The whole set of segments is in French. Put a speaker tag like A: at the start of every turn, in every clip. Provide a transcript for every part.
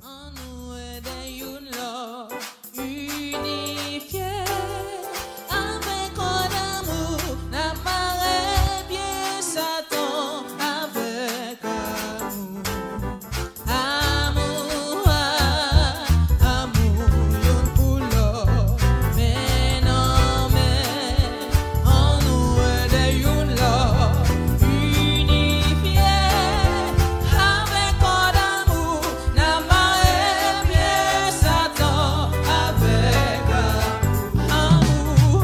A: En nous aider une love unifiée avec un amour, n'amarrer bien Satan avec amour. Amour, amour, une couleur, mais non, mais en nous aider une love unifiée avec un amour, n'amarrer bien Satan avec amour.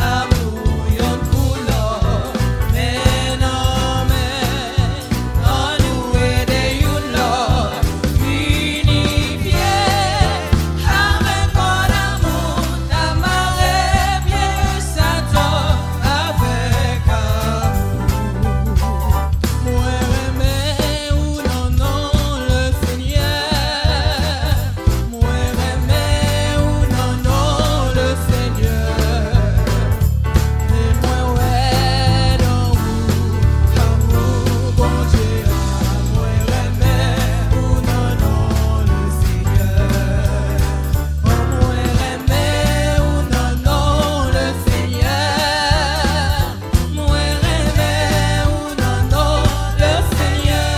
A: Amour, une couleur, mais non, mais en nous aider une love unifiée avec un amour, n'amarrer bien Satan avec amour. Moi aimer ou non le Seigneur, moi aimer ou non le Seigneur, et moi ouais dans amour bon Dieu, moi aimer ou non le Seigneur, moi aimer ou non le Seigneur, moi aimer ou non le Seigneur,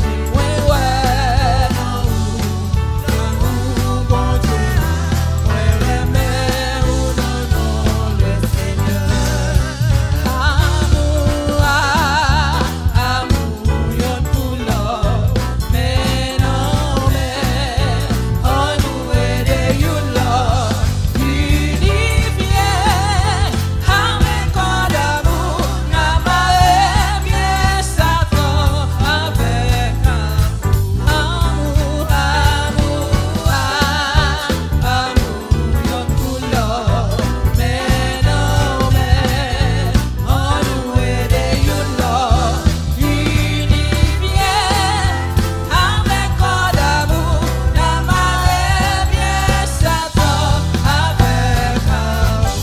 A: et moi ouais dans amour bon Dieu, moi aimer ou non le Seigneur. Amour, yon couleur, mais non, mais en nous aider une love unifiée avec un amour, n'amarrer bien Satan avec amour. Amour, yon couleur, mais non, mais en nous aider une love unifiée avec un amour, n'amarrer bien Satan avec amour.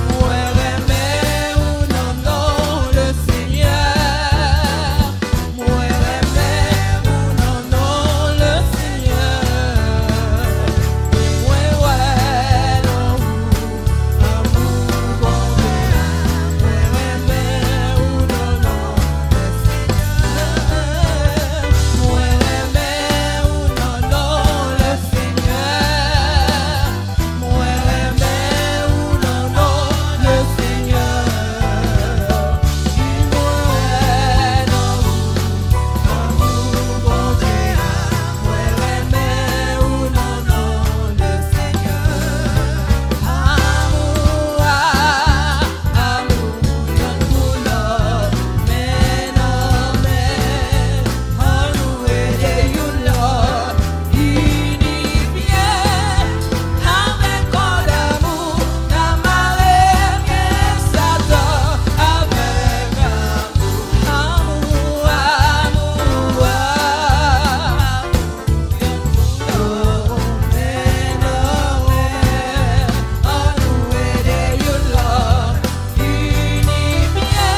A: Moi aimer ou non le Seigneur, moi aimer ou non le Seigneur, moi ouais non amour bon Dieu, moi aimer ou non le Seigneur, moi aimer ou non le Seigneur, moi aimer ou non le Seigneur, moi ouais non amour bon Dieu, moi aimer ou non le Seigneur. Amour, une couleur, mais non, mais en nous aider une love unifiée avec un amour, n'amarrer bien Satan avec amour. Mais non, mais en nous aider une love unifiée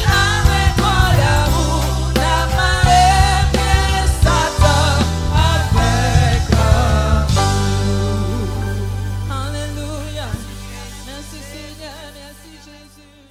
A: avec un amour, n'amarrer bien Satan avec amour. Alléluia. Merci Seigneur, merci Jésus.